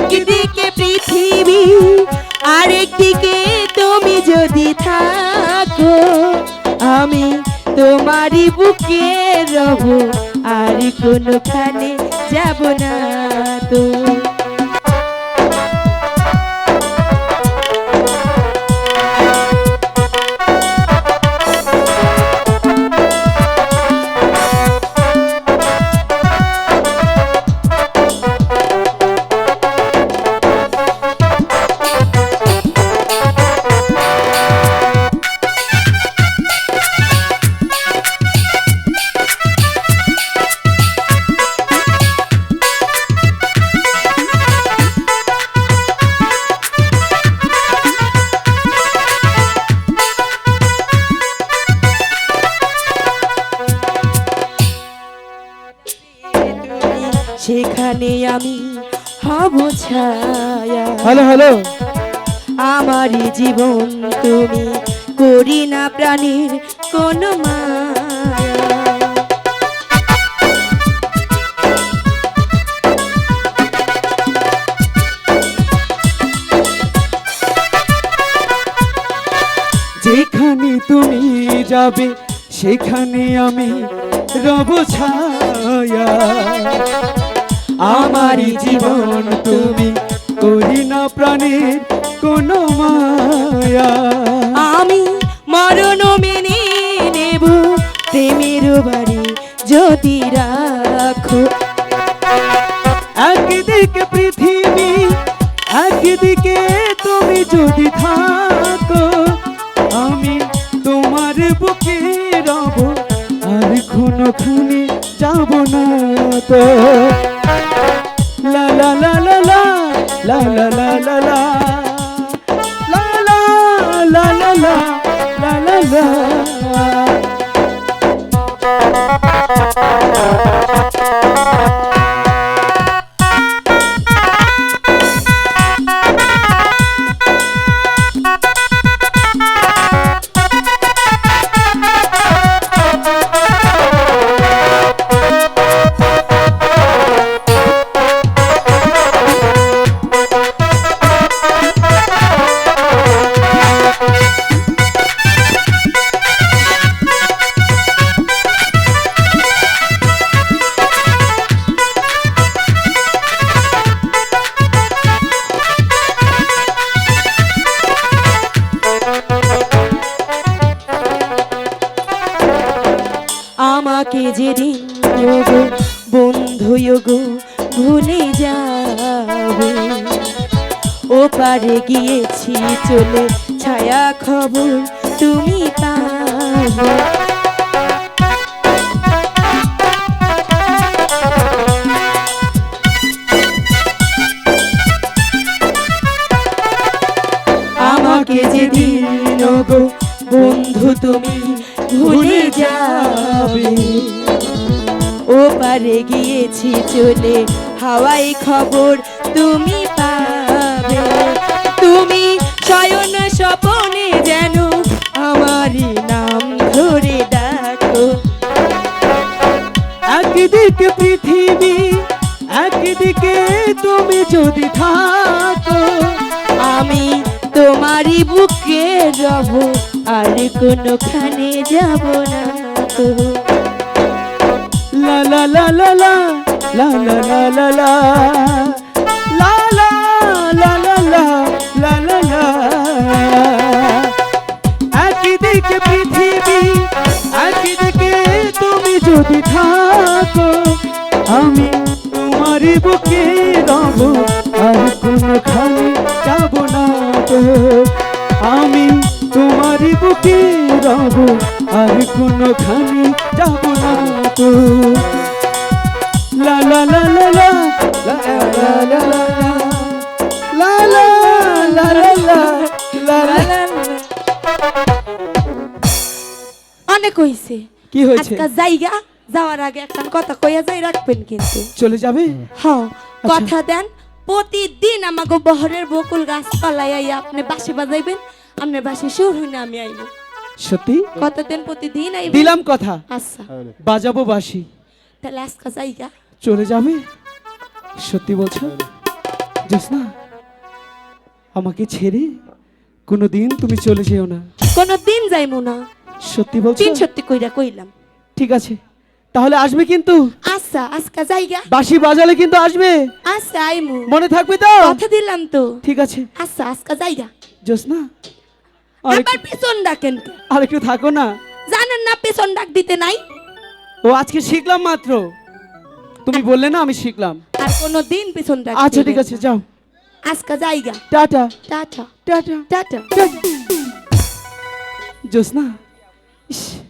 একদিকে পৃথিবী আরেকদিকে তুমি যদি থাকো, আমি তোমারই বুকে রব, আর কোনখানে যাব না তো। সেখানে আমি হব ছায়া। হ্যালো হ্যালো, আমারই জীবন তুমি, করি না প্রাণীর কোনো মায়া। যেখানে তুমি যাবে সেখানে আমি রব ছায়া। আমারই জীবন তুমি, করি না প্রাণের কোনো মায়া। আমি মরণ মেনে নেব, প্রেমের বাড়ি যদি রাখো। একদিকে পৃথিবী একদিকে তুমি যদি থাকো, আমি তোমার বুকে রব, আর কোনখানে যাব না তো। লা লা লা লা লা লা লা লা লা লা লা লা লা লা লা লা। আমাকে যেদিন গো বন্ধু গো ভুলে যাবে, ও পারে গিয়েছি চলে, ছায়া খবর তুমি পাবে। আমাকে যেদিন গো বন্ধু তুমি ভুলে যাবে, ও পারে গিয়েছি চলে, হাওয়াই খবর তুমি পাবে। তুমি শয়ন স্বপনে যেন আমারই নাম ধরে ডাকো। একদিকে পৃথিবী একদিকে তুমি যদি থাকো, আমি তোমারই বুকে রব, আর কোনখানে যাব না তো। লা লা লা লা লা লা লা লা লা লা লা লা লা লা লা লা লা। একদিকে পৃথিবী একদিকে তুমি যদি থাকো, আমি তোমারই বুকে রব, আর কোনখানে যাব না তো। আমি তোমারই বুকে রব, আর কোনখানে যাব না তো। লা লা লা লা লা লা লা লা লা লা লা লা লা লা। অনেক হইছে। কি হয়েছে? আজকে জায়গা যাওয়ার আগে একটা কথা কইয়া যাই রাখবেন কিন্তু। চলে যাবে? হ্যাঁ, কথা দেন প্রতিদিন আমাকে বহরের বকুল গাছ তলায় আইয়া আপনি বাঁশি বাজাইবেন, আপনার বাঁশি সুর হইনা আমি আইব। সত্যি? কথা দেন প্রতিদিন আইব। দিলাম কথা। আচ্ছা বাজাবো বাঁশি। তাহলে আজকে জায়গা চলে যাবে? সত্যি বলছো? জোসনা, আমাকে ছেড়ে কোনোদিন তুমি চলে যেও না। কোনো দিন যাইমু না। সত্যি বলছো? তিন সত্যি কইরা কইলাম। ঠিক আছে, তাহলে আসবে কিন্তু। আচ্ছা আজকা জায়গা। বাঁশি বাজালে কিন্তু আসবে, আচ্ছা আইমু। মনে থাকবে তো? কথা দিলাম তো। ঠিক আছে আচ্ছা আজকা জায়গা। জোসনা, আবার পিছন ডাকেন কে? আর একটু থাকো না। জানেন না পিছন ডাক দিতে নাই? ও আজকে শিখলাম মাত্র, তুমি বললে না, আমি শিখলাম। আর কোনো দিন পিছন ডাক আচ্ছা দিবেন ঠিক আছে, না। যাও। আজকা জায়গা। Tata tata tata tata. Tata. জোসনা,